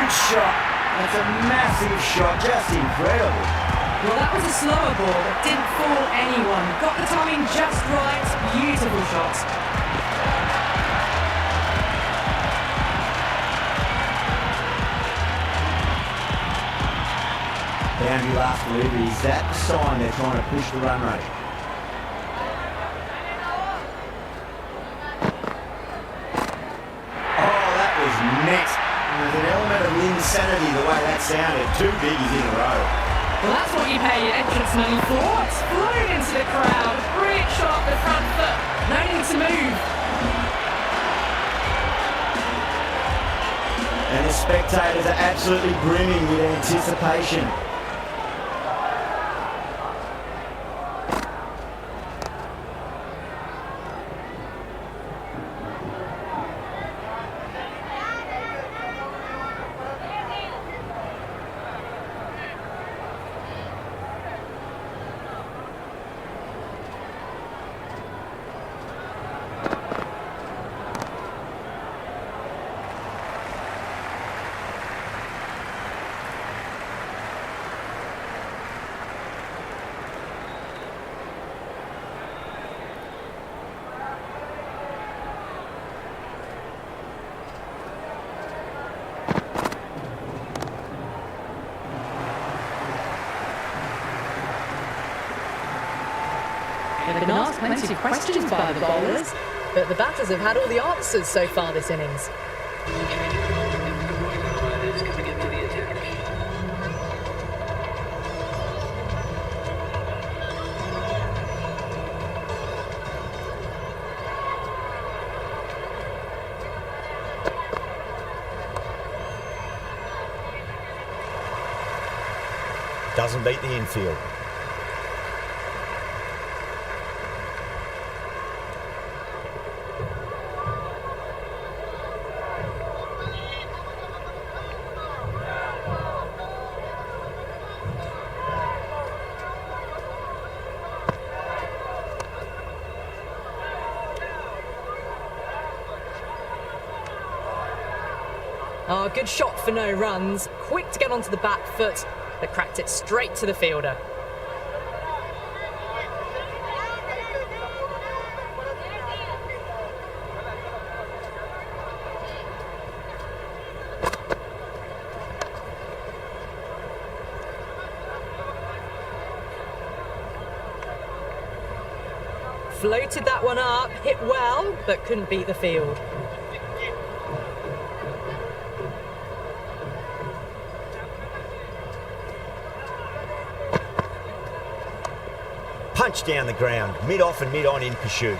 Shot. That's a massive shot, just incredible. Well, that was a slower ball that didn't fool anyone. Got the timing just right. Beautiful shot. Boundary last delivery. Is that the sign they're trying to push the run rate? Oh, that was net. There's an element of insanity the way that sounded. Two biggies in a row. Well, that's what you pay your entrance money for. It's flown into the crowd. Brilliant shot off the front foot. No need to move. And the spectators are absolutely brimming with anticipation. They've been asked plenty of questions by the bowlers, but the batters have had all the answers so far this innings. Riders coming into the attack. Doesn't beat the infield. Oh, good shot for no runs. Quick to get onto the back foot, but cracked it straight to the fielder. Floated that one up, hit well, but couldn't beat the field. Punch down the ground, mid-off and mid-on in pursuit.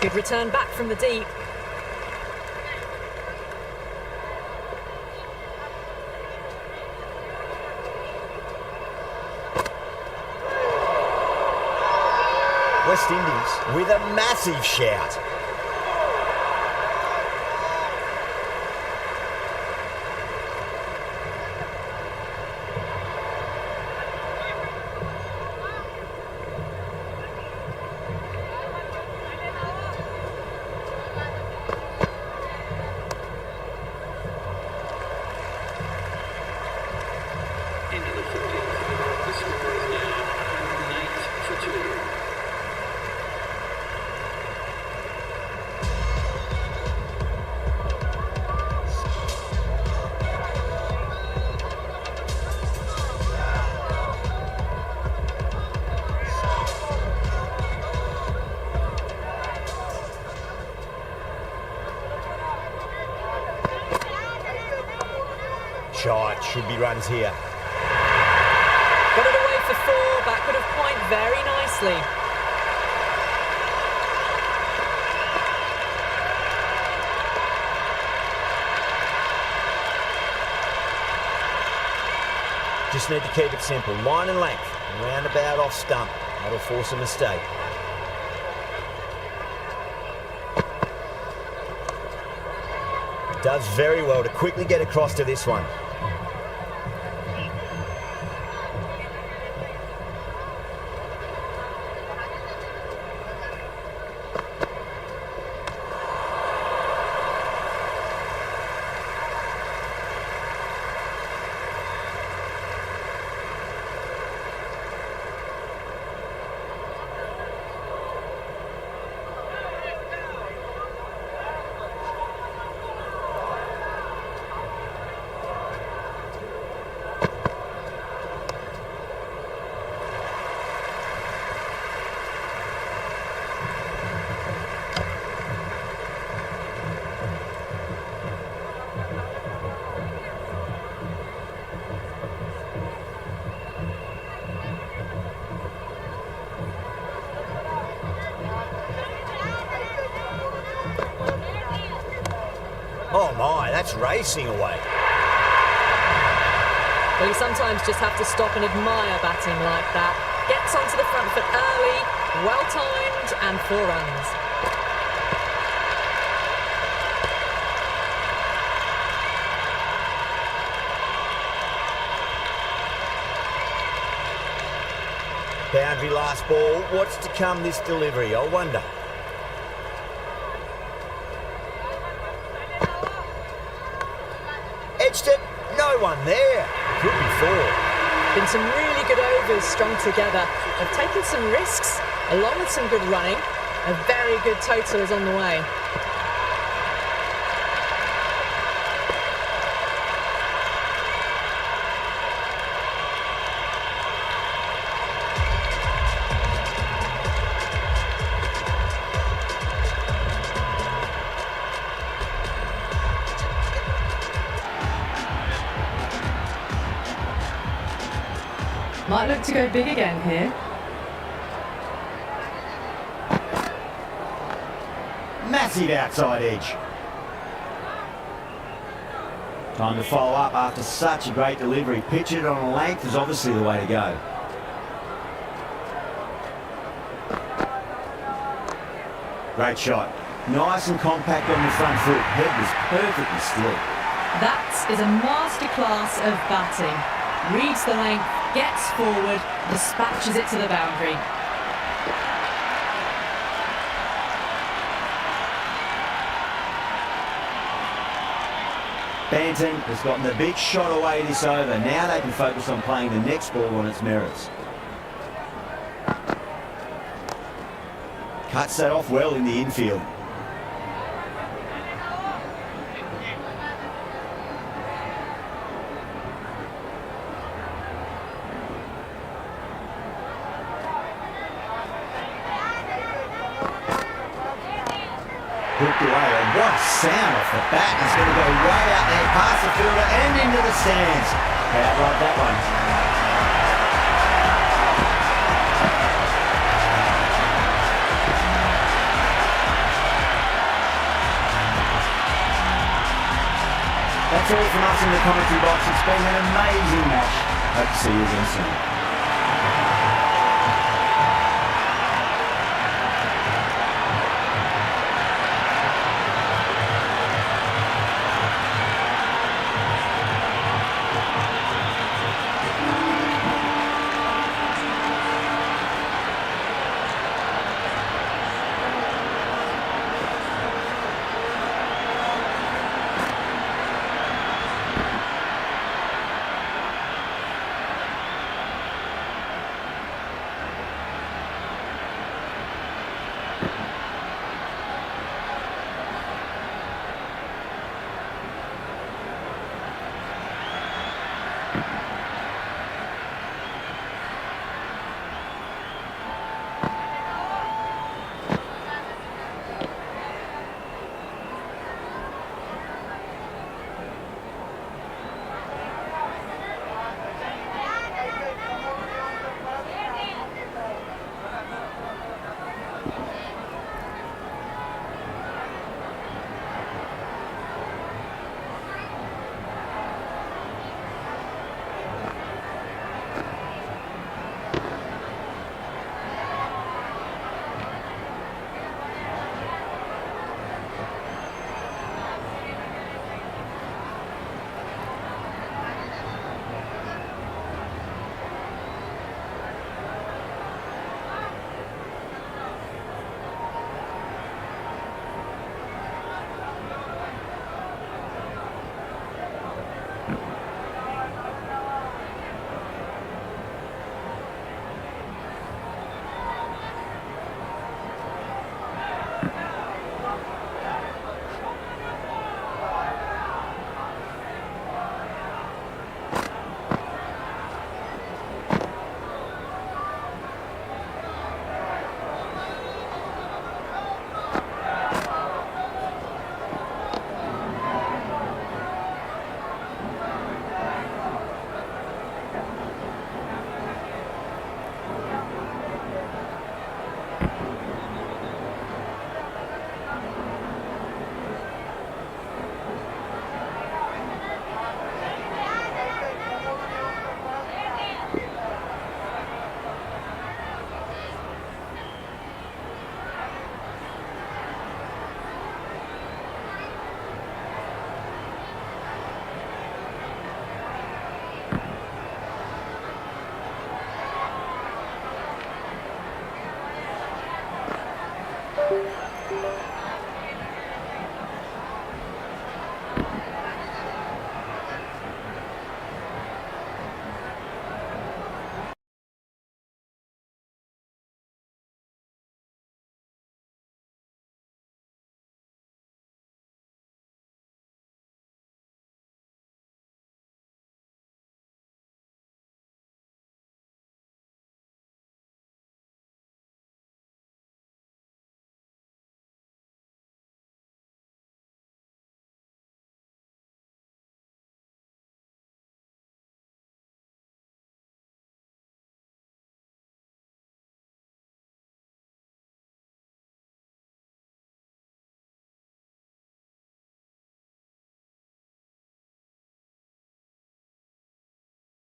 Good return back from the deep. West Indies with a massive shout. Into the 14th. The score is now 108 for 2. Shot, should be runs here. Got it away for 4, back could have point very nicely. Just need to keep it simple. Line and length, roundabout off stump. That'll force a mistake. Does very well to quickly get across to this one. Oh my, that's racing away. Well, you sometimes just have to stop and admire batting like that. Gets onto the front foot early, well timed, and 4 runs. Boundary last ball. What's to come this delivery, I wonder. Edged it. No one there. Could be 4. Been some really good overs strung together. They've taken some risks, along with some good running. A very good total is on the way. Might look to go big again here. Massive outside edge. Time to follow up after such a great delivery. Pitch it on a length is obviously the way to go. Great shot. Nice and compact on the front foot. Head was perfectly still. That is a masterclass of batting. Reads the length, gets forward, dispatches it to the boundary. Banton has gotten the big shot away this over. Now they can focus on playing the next ball on its merits. Cuts that off well in the infield. Hooked away, and what a sound off the bat. He's going to go way out there past the fielder and into the stands. How about that one? That's all from us in the commentary box. It's been an amazing match. Hope to see you again soon.